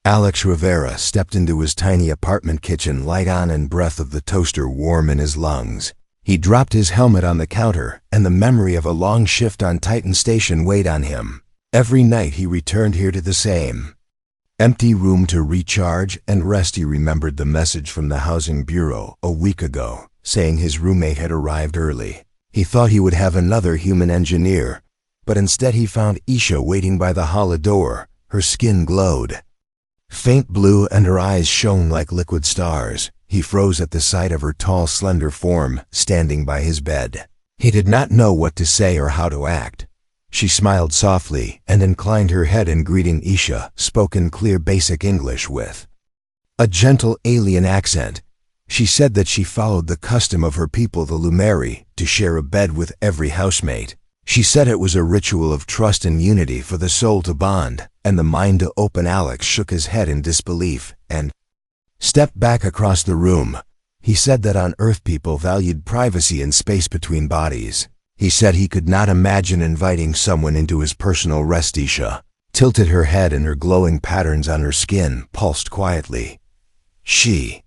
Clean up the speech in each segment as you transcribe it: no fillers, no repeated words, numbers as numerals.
Alex Rivera stepped into his tiny apartment kitchen, light on and breath of the toaster warm in his lungs. He dropped his helmet on the counter, and the memory of a long shift on Titan Station weighed on him. Every night he returned here to the same empty room to recharge and rest. He remembered the message from the Housing Bureau a week ago, saying his roommate had arrived early. He thought he would have another human engineer, but instead he found Isha waiting by the hall door. Her skin glowed faint blue and her eyes shone like liquid stars. He froze at the sight of her tall, slender form standing by his bed. He did not know what to say or how to act. She smiled softly and inclined her head in greeting. Isha spoke in clear basic English with a gentle alien accent. She said that she followed the custom of her people, the Lumeri, to share a bed with every housemate. She said it was a ritual of trust and unity for the soul to bond, and the mind to open. Alex shook his head in disbelief and stepped back across the room. He said that on Earth people valued privacy and space between bodies. He said he could not imagine inviting someone into his personal rest. Isha tilted her head and her glowing patterns on her skin pulsed quietly. She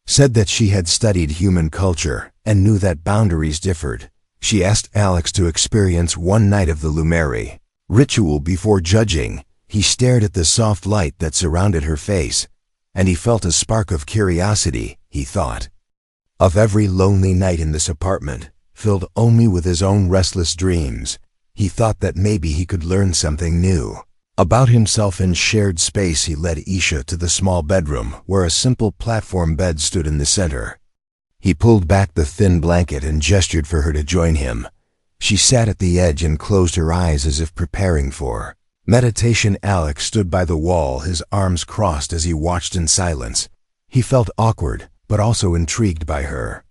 said that she had studied human culture and knew that boundaries differed. She asked Alex to experience one night of the Lumeri ritual before judging. He stared at the soft light that surrounded her face, and he felt a spark of curiosity. He thought of every lonely night in this apartment, filled only with his own restless dreams. He thought that maybe he could learn something new about himself in shared space. He led Isha to the small bedroom where a simple platform bed stood in the center. He pulled back the thin blanket and gestured for her to join him. She sat at the edge and closed her eyes as if preparing for meditation. Alex stood by the wall, his arms crossed as he watched in silence. He felt awkward, but also intrigued by her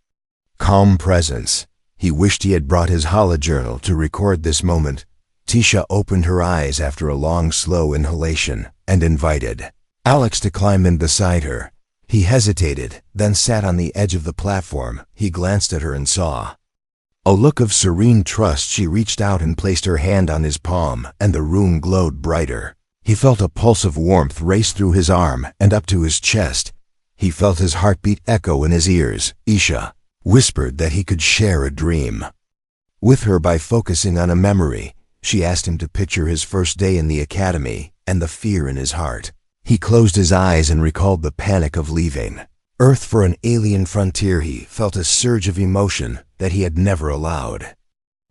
calm presence. He wished he had brought his holojournal to record this moment. Tisha opened her eyes after a long, slow inhalation and invited Alex to climb in beside her. He hesitated, then sat on the edge of the platform. He glanced at her and saw a look of serene trust. She reached out and placed her hand on his palm, and the room glowed brighter. He felt a pulse of warmth race through his arm and up to his chest. He felt his heartbeat echo in his ears. Isha whispered that he could share a dream with her by focusing on a memory. She asked him to picture his first day in the academy and the fear in his heart. He closed his eyes and recalled the panic of leaving Earth for an alien frontier. He felt a surge of emotion that he had never allowed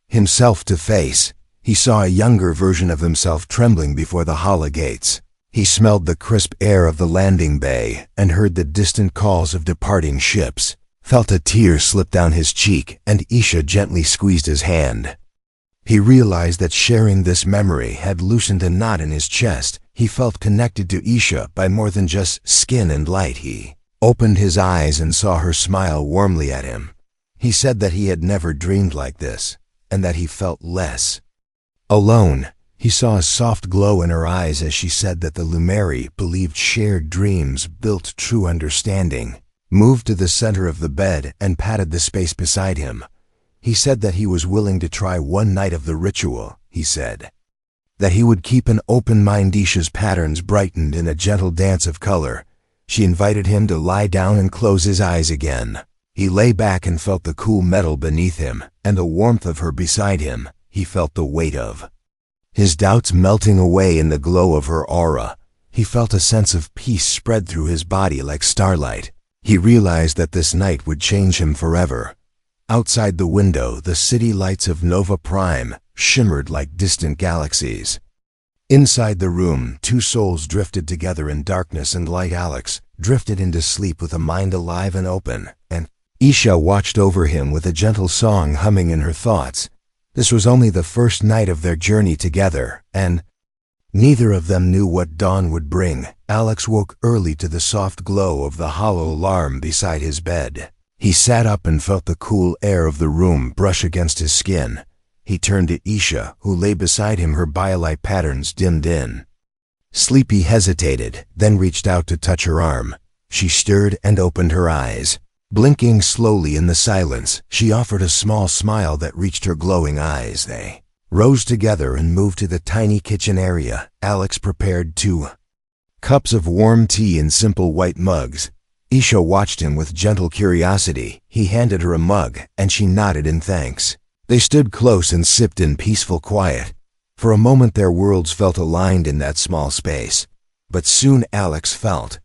himself to face. He saw a younger version of himself trembling before the Hala gates. He smelled the crisp air of the landing bay and heard the distant calls of departing ships. Felt a tear slip down his cheek, and Isha gently squeezed his hand. He realized that sharing this memory had loosened a knot in his chest. He felt connected to Isha by more than just skin and light. He opened his eyes and saw her smile warmly at him. He said that he had never dreamed like this, and that he felt less alone. He saw a soft glow in her eyes as she said that the Lumeri believed shared dreams built true understanding. Moved to the center of the bed and patted the space beside him. He said that he was willing to try one night of the ritual. He said that he would keep an open mind. Isha's patterns brightened in a gentle dance of color. She invited him to lie down and close his eyes again. He lay back and felt the cool metal beneath him and the warmth of her beside him. He felt the weight of his doubts melting away in the glow of her aura. He felt a sense of peace spread through his body like starlight. He realized that this night would change him forever. Outside the window, the city lights of Nova Prime shimmered like distant galaxies. Inside the room, two souls drifted together in darkness and light. Alex drifted into sleep with a mind alive and open, and Isha watched over him with a gentle song humming in her thoughts. This was only the first night of their journey together, and neither of them knew what dawn would bring. Alex woke early to the soft glow of the hollow alarm beside his bed. He sat up and felt the cool air of the room brush against his skin. He turned to Isha, who lay beside him, her biolight patterns dimmed in. Sleepy hesitated, then reached out to touch her arm. She stirred and opened her eyes. Blinking slowly in the silence, she offered a small smile that reached her glowing eyes. They rose together and moved to the tiny kitchen area. Alex prepared to Cups of warm tea in simple white mugs. Isha watched him with gentle curiosity. He handed her a mug, and she nodded in thanks. They stood close and sipped in peaceful quiet. For a moment their worlds felt aligned in that small space. But soon Alex felt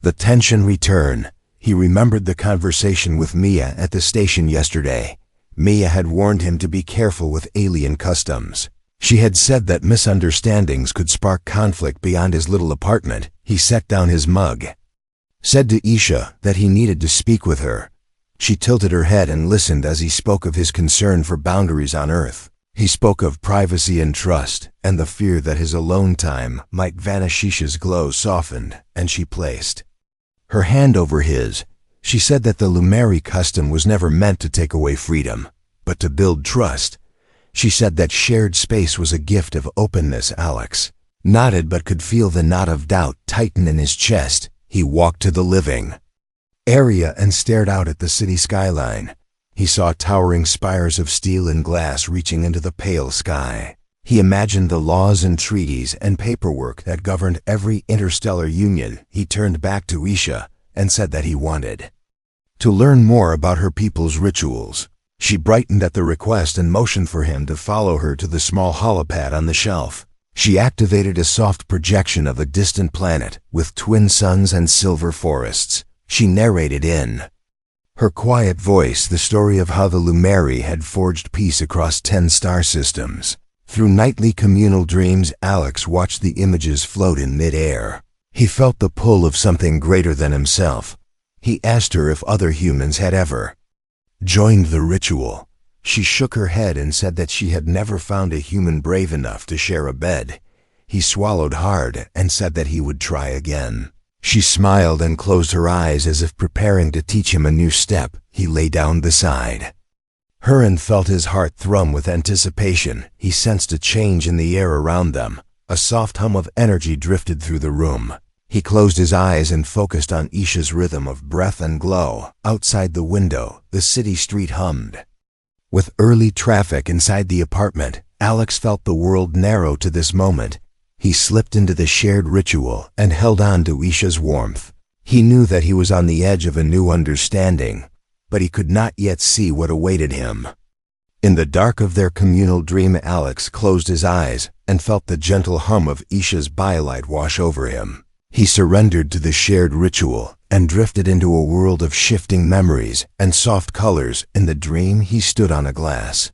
the tension return. He remembered the conversation with Mia at the station yesterday. Mia had warned him to be careful with alien customs. She had said that misunderstandings could spark conflict beyond his little apartment. He set down his mug. Said to Isha that he needed to speak with her. She tilted her head and listened as he spoke of his concern for boundaries on Earth. He spoke of privacy and trust, and the fear that his alone time might vanish. Isha's glow softened, and she placed her hand over his. She said that the Lumeri custom was never meant to take away freedom, but to build trust. She said that shared space was a gift of openness. Alex nodded but could feel the knot of doubt tighten in his chest. He walked to the living area and stared out at the city skyline. He saw towering spires of steel and glass reaching into the pale sky. He imagined the laws and treaties and paperwork that governed every interstellar union. He turned back to Isha and said that he wanted to learn more about her people's rituals. She brightened at the request and motioned for him to follow her to the small holopad on the shelf. She activated a soft projection of a distant planet with twin suns and silver forests. She narrated in her quiet voice the story of how the Lumeri had forged peace across 10 star systems. Through nightly communal dreams, Alex watched the images float in mid-air. He felt the pull of something greater than himself. He asked her if other humans had ever joined the ritual. She shook her head and said that she had never found a human brave enough to share a bed. He swallowed hard and said that he would try again. She smiled and closed her eyes as if preparing to teach him a new step. He lay down beside her and felt his heart thrum with anticipation. He sensed a change in the air around them. A soft hum of energy drifted through the room. He closed his eyes and focused on Isha's rhythm of breath and glow. Outside the window, the city street hummed. With early traffic inside the apartment, Alex felt the world narrow to this moment. He slipped into the shared ritual and held on to Isha's warmth. He knew that he was on the edge of a new understanding, but he could not yet see what awaited him. In the dark of their communal dream, Alex closed his eyes and felt the gentle hum of Isha's bylight wash over him. He surrendered to the shared ritual and drifted into a world of shifting memories and soft colors. In the dream, he stood on a glass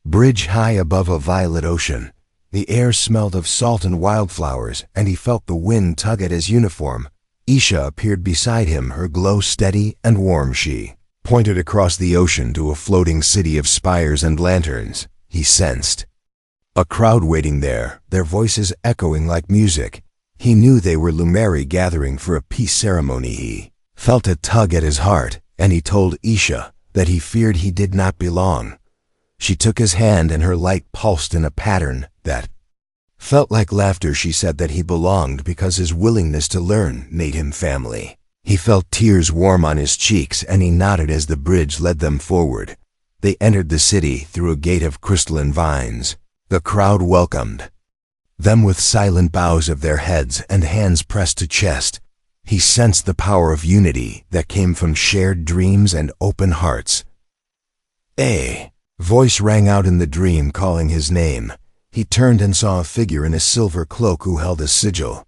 bridge high above a violet ocean. The air smelled of salt and wildflowers, and he felt the wind tug at his uniform. Isha appeared beside him, her glow steady and warm. She pointed across the ocean to a floating city of spires and lanterns. He sensed a crowd waiting there, their voices echoing like music. He knew they were Lumeri gathering for a peace ceremony. He felt a tug at his heart, and he told Isha that he feared he did not belong. She took his hand and her light pulsed in a pattern that felt like laughter. She said that he belonged because his willingness to learn made him family. He felt tears warm on his cheeks, and he nodded as the bridge led them forward. They entered the city through a gate of crystalline vines. The crowd welcomed them with silent bows of their heads and hands pressed to chest. He sensed the power of unity that came from shared dreams and open hearts. A voice rang out in the dream calling his name. He turned and saw a figure in a silver cloak who held a sigil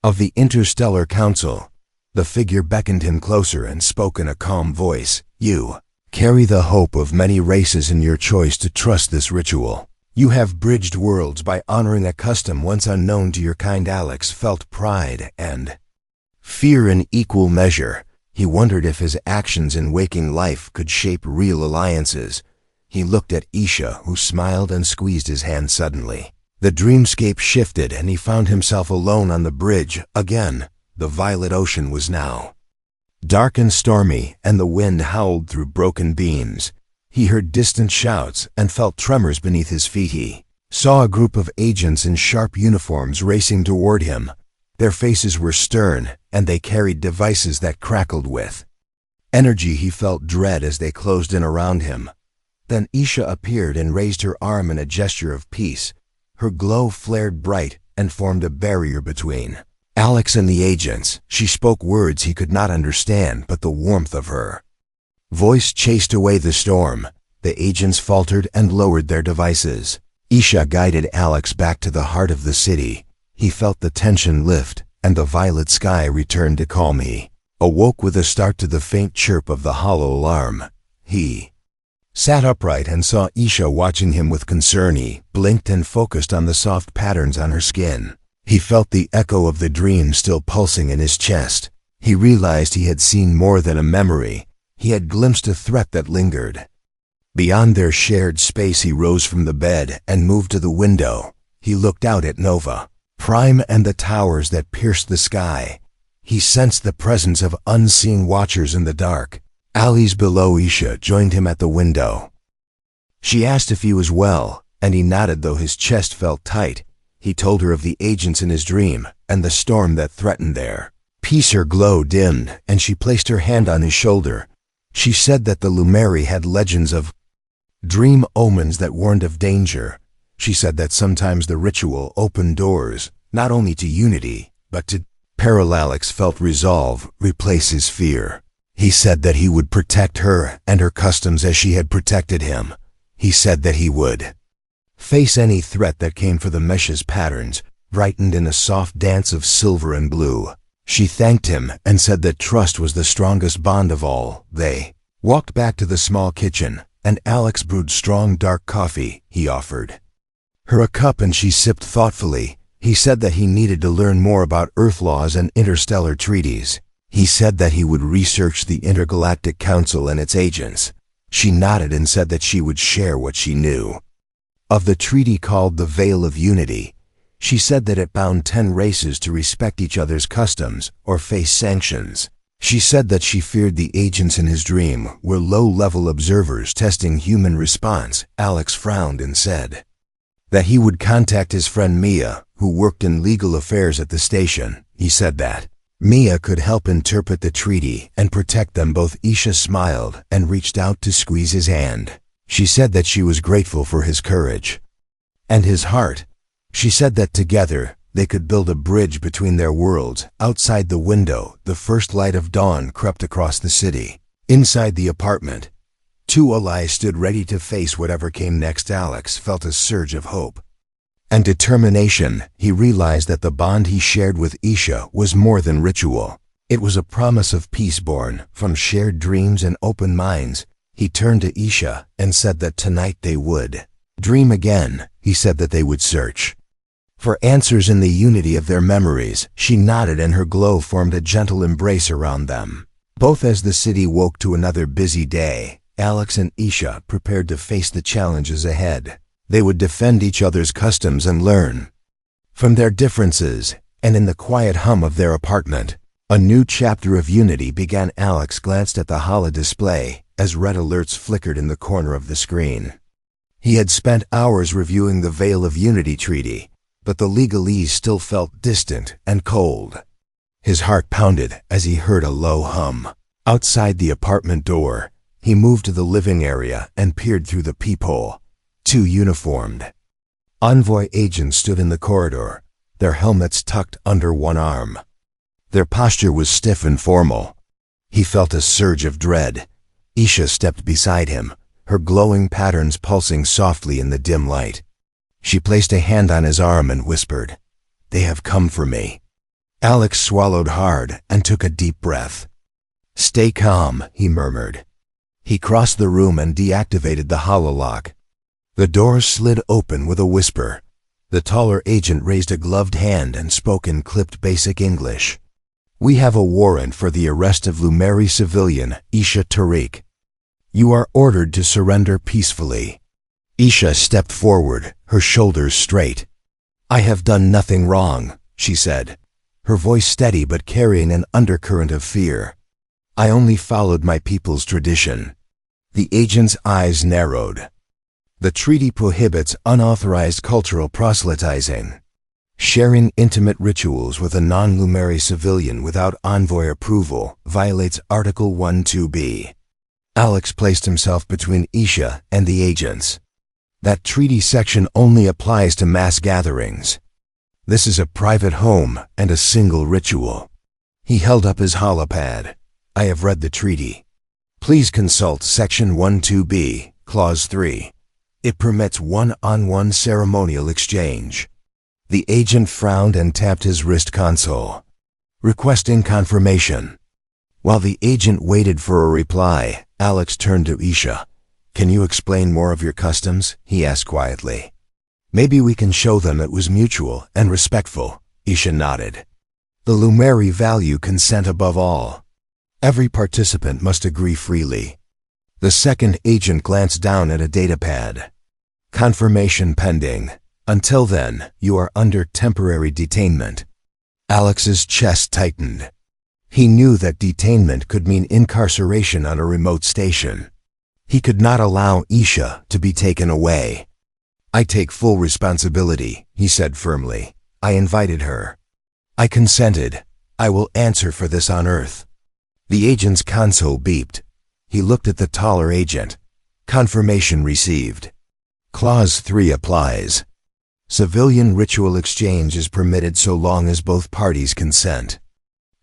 of the Interstellar Council. The figure beckoned him closer and spoke in a calm voice. "You carry the hope of many races in your choice to trust this ritual. You have bridged worlds by honoring a custom once unknown to your kind." Alex felt pride and fear in equal measure. He wondered if his actions in waking life could shape real alliances. He looked at Isha, who smiled and squeezed his hand suddenly. The dreamscape shifted and he found himself alone on the bridge again. The violet ocean was now dark and stormy, and the wind howled through broken beams. He heard distant shouts and felt tremors beneath his feet. He saw a group of agents in sharp uniforms racing toward him. Their faces were stern, and they carried devices that crackled with energy. He felt dread as they closed in around him. Then Isha appeared and raised her arm in a gesture of peace. Her glow flared bright and formed a barrier between Alex and the agents, she spoke words he could not understand, but the warmth of her voice chased away the storm. The agents faltered and lowered their devices. Isha guided Alex back to the heart of the city. He felt the tension lift, and the violet sky returned to calm. He awoke with a start to the faint chirp of the hollow alarm. He sat upright and saw Isha watching him with concern. He blinked and focused on the soft patterns on her skin. He felt the echo of the dream still pulsing in his chest. He realized he had seen more than a memory. He had glimpsed a threat that lingered beyond their shared space. He rose from the bed and moved to the window. He looked out at Nova Prime and the towers that pierced the sky. He sensed the presence of unseen watchers in the dark. Alleys below. Isha joined him at the window. She asked if he was well, and he nodded, though his chest felt tight. He told her of the agents in his dream and the storm that threatened their peace. Her glow dimmed, and she placed her hand on his shoulder. She said that the Lumeri had legends of dream omens that warned of danger. She said that sometimes the ritual opened doors, not only to unity, but to peril. Alex felt resolve replace his fear. He said that he would protect her and her customs as she had protected him. He said that he would face any threat that came, for the mesh's patterns brightened in a soft dance of silver and blue. She thanked him and said that trust was the strongest bond of all. They walked back to the small kitchen, and Alex brewed strong dark coffee. He offered her a cup and she sipped thoughtfully. He said that he needed to learn more about Earth laws and interstellar treaties. He said that he would research the Intergalactic Council and its agents. She nodded and said that she would share what she knew of the treaty called the Veil of Unity. She said that it bound 10 races to respect each other's customs or face sanctions. She said that she feared the agents in his dream were low-level observers testing human response. Alex frowned and said that he would contact his friend Mia, who worked in legal affairs at the station. He said that Mia could help interpret the treaty and protect them both. Isha smiled and reached out to squeeze his hand. She said that she was grateful for his courage and his heart. She said that together they could build a bridge between their worlds. Outside the window, the first light of dawn crept across the city. Inside the apartment, 2 allies stood ready to face whatever came next. Alex felt a surge of hope and determination. He realized that the bond he shared with Isha was more than ritual. It was a promise of peace born from shared dreams and open minds. He turned to Isha and said that tonight they would dream again. He said that they would search for answers in the unity of their memories. She nodded and her glow formed a gentle embrace around them. Both as the city woke to another busy day, Alex and Isha prepared to face the challenges ahead. They would defend each other's customs and learn from their differences, and in the quiet hum of their apartment, a new chapter of unity began. Alex glanced at the holo display as red alerts flickered in the corner of the screen. He had spent hours reviewing the Veil of Unity treaty, but the legalese still felt distant and cold. His heart pounded as he heard a low hum outside the apartment door. He moved to the living area and peered through the peephole. 2 uniformed envoy agents stood in the corridor, their helmets tucked under one arm. Their posture was stiff and formal. He felt a surge of dread. Isha stepped beside him, her glowing patterns pulsing softly in the dim light. She placed a hand on his arm and whispered, "They have come for me." Alex swallowed hard and took a deep breath. "Stay calm," he murmured. He crossed the room and deactivated the hololock. The door slid open with a whisper. The taller agent raised a gloved hand and spoke in clipped basic English. "We have a warrant for the arrest of Lumeri civilian Isha Tariq. You are ordered to surrender peacefully." Isha stepped forward, her shoulders straight. "I have done nothing wrong," she said, her voice steady but carrying an undercurrent of fear. "I only followed my people's tradition." The agent's eyes narrowed. "The treaty prohibits unauthorized cultural proselytizing. Sharing intimate rituals with a non-Lumeri civilian without envoy approval violates Article 12b. Alex placed himself between Isha and the agents. "That treaty section only applies to mass gatherings." This is a private home and a single ritual. He held up his holopad. I have read the treaty. Please consult Section 12B, Clause 3. It permits one-on-one ceremonial exchange. The agent frowned and tapped his wrist console, requesting confirmation. While the agent waited for a reply, Alex turned to Isha. Can you explain more of your customs? He asked quietly. Maybe we can show them it was mutual and respectful. Isha nodded. The Lumeri value consent above all. Every participant must agree freely. The second agent glanced down at a datapad. Confirmation pending. Until then, you are under temporary detainment. Alex's chest tightened. He knew that detainment could mean incarceration on a remote station. He could not allow Isha to be taken away. I take full responsibility, he said firmly. I invited her. I consented. I will answer for this on Earth. The agent's console beeped. He looked at the taller agent. Confirmation received. Clause 3 applies. Civilian ritual exchange is permitted so long as both parties consent.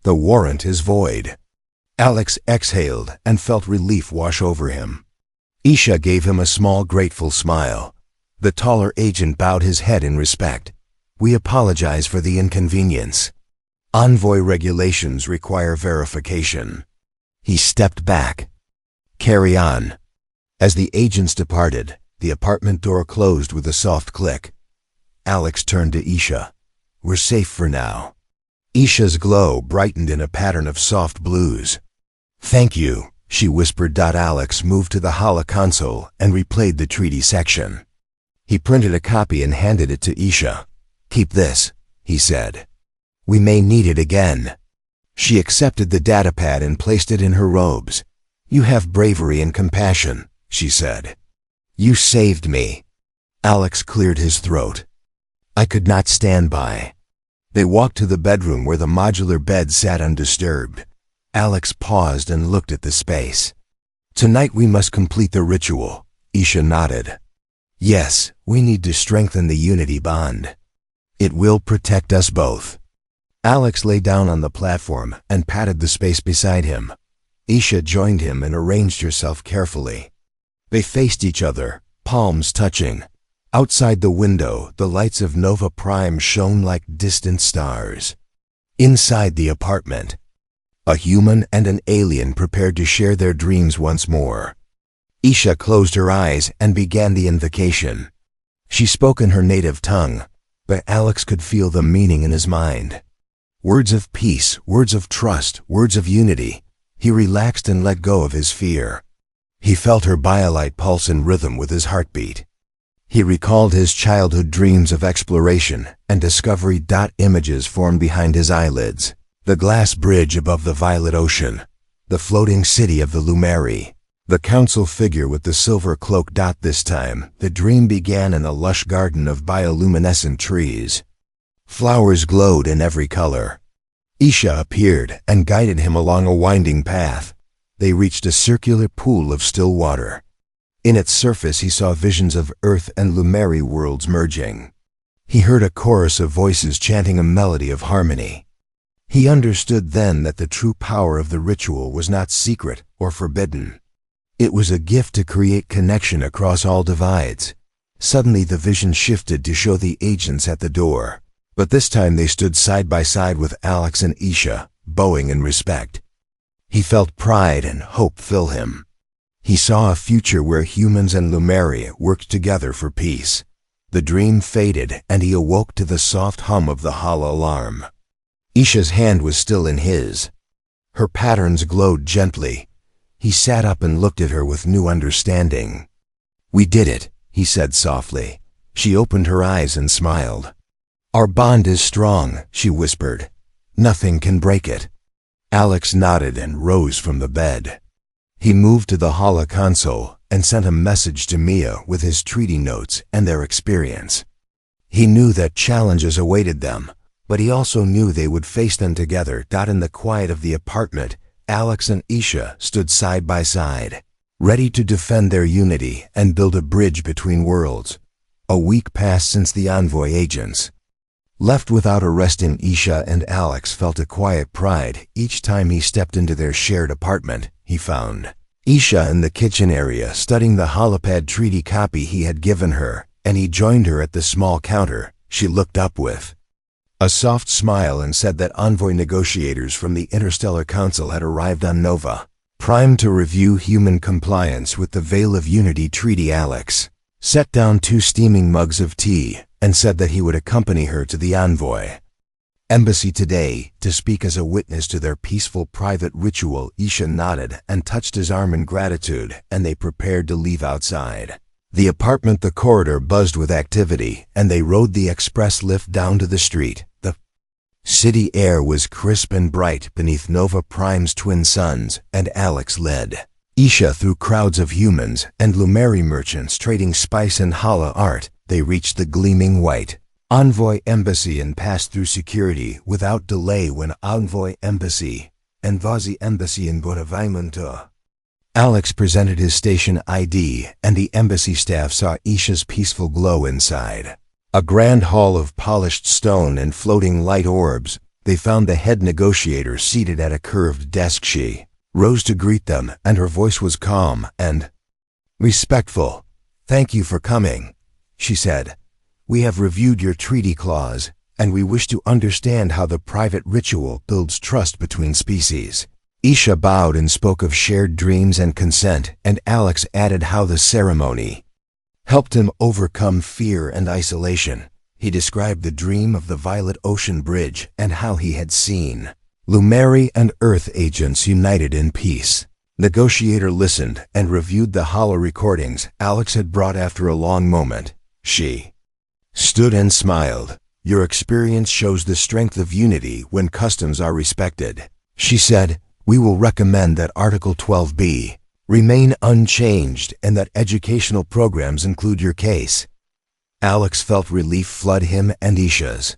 The warrant is void. Alex exhaled and felt relief wash over him. Isha gave him a small, grateful smile. The taller agent bowed his head in respect. We apologize for the inconvenience. Envoy regulations require verification. He stepped back. Carry on. As the agents departed, the apartment door closed with a soft click. Alex turned to Isha. We're safe for now. Isha's glow brightened in a pattern of soft blues. Thank you, she whispered. Alex moved to the holoconsole and replayed the treaty section. He printed a copy and handed it to Isha. Keep this, he said. We may need it again. She accepted the datapad and placed it in her robes. You have bravery and compassion, she said. You saved me. Alex cleared his throat. I could not stand by. They walked to the bedroom where the modular bed sat undisturbed. Alex paused and looked at the space. Tonight we must complete the ritual. Isha nodded. Yes, we need to strengthen the unity bond. It will protect us both. Alex lay down on the platform and patted the space beside him. Isha joined him and arranged herself carefully. They faced each other, palms touching. Outside the window, the lights of Nova Prime shone like distant stars. Inside the apartment, a human and an alien prepared to share their dreams once more. Isha closed her eyes and began the invocation. She spoke in her native tongue, but Alex could feel the meaning in his mind. Words of peace, words of trust, words of unity. He relaxed and let go of his fear. He felt her biolite pulse in rhythm with his heartbeat. He recalled his childhood dreams of exploration and discovery. Images formed behind his eyelids. The glass bridge above the violet ocean. The floating city of the Lumeri. The council figure with the silver cloak. This time, the dream began in a lush garden of bioluminescent trees. Flowers glowed in every color. Isha appeared and guided him along a winding path. They reached a circular pool of still water. In its surface he saw visions of Earth and Lumeri worlds merging. He heard a chorus of voices chanting a melody of harmony. He understood then that the true power of the ritual was not secret or forbidden. It was a gift to create connection across all divides. Suddenly the vision shifted to show the agents at the door. But this time they stood side by side with Alex and Isha, bowing in respect. He felt pride and hope fill him. He saw a future where humans and Lumeri worked together for peace. The dream faded and he awoke to the soft hum of the holo alarm. Isha's hand was still in his. Her patterns glowed gently. He sat up and looked at her with new understanding. We did it, he said softly. She opened her eyes and smiled. Our bond is strong, she whispered. Nothing can break it. Alex nodded and rose from the bed. He moved to the holoconsole and sent a message to Mia with his treaty notes and their experience. He knew that challenges awaited them, but he also knew they would face them together. In the quiet of the apartment, Alex and Isha stood side by side, ready to defend their unity and build a bridge between worlds. A week passed since the envoy agents. Left without a resting, Isha and Alex felt a quiet pride each time he stepped into their shared apartment. He found Isha in the kitchen area studying the holopad treaty copy he had given her, and he joined her at the small counter. She looked up with a soft smile and said that envoy negotiators from the Interstellar Council had arrived on Nova, primed to review human compliance with the Veil of Unity Treaty. Alex set down 2 steaming mugs of tea and said that he would accompany her to the envoy embassy today to speak as a witness to their peaceful private ritual. Isha nodded and touched his arm in gratitude, and they prepared to leave outside the apartment. The corridor buzzed with activity, and they rode the express lift down to the street. The city air was crisp and bright beneath Nova Prime's twin suns, and Alex led Isha through crowds of humans and Lumeri merchants trading spice and hala art. They reached the gleaming white Envoy Embassy and passed through security without delay. When Envoy Embassy and Vazi Embassy in Bonavimonto, Alex presented his station ID, and the embassy staff saw Isha's peaceful glow inside a grand hall of polished stone and floating light orbs. They found the head negotiator seated at a curved desk. She rose to greet them, and her voice was calm and respectful. "Thank you for coming," she said. "We have reviewed your treaty clause, and we wish to understand how the private ritual builds trust between species." Isha bowed and spoke of shared dreams and consent, and Alex added how the ceremony helped him overcome fear and isolation. He described the dream of the Violet Ocean Bridge and how he had seen Lumeri and Earth agents united in peace. Negotiator listened and reviewed the holo recordings Alex had brought. After a long moment, she stood and smiled. "Your experience shows the strength of unity when customs are respected," she said. "We will recommend that Article 12b remain unchanged and that educational programs include your case." Alex felt relief flood him, and Isha's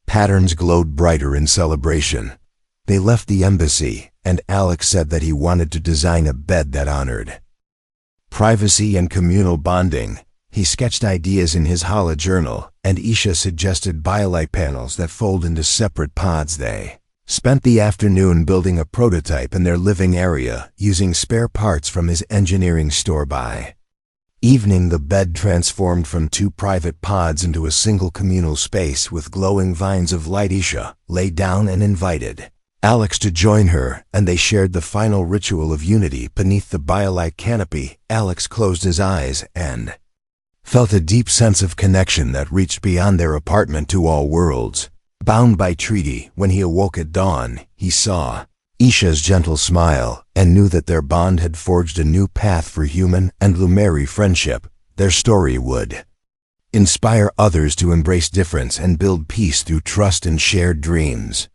patterns glowed brighter in celebration. They left the embassy, and Alex said that he wanted to design a bed that honored privacy and communal bonding. He sketched ideas in his hala journal, and Isha suggested BioLite panels that fold into separate pods. They spent the afternoon building a prototype in their living area, using spare parts from his engineering store. By evening, the bed transformed from 2 private pods into a single communal space with glowing vines of light. Isha lay down and invited Alex to join her, and they shared the final ritual of unity beneath the BioLite canopy. Alex closed his eyes and felt a deep sense of connection that reached beyond their apartment to all worlds. Bound by treaty, when he awoke at dawn, he saw Isha's gentle smile and knew that their bond had forged a new path for human and Lumeri friendship. Their story would inspire others to embrace difference and build peace through trust and shared dreams.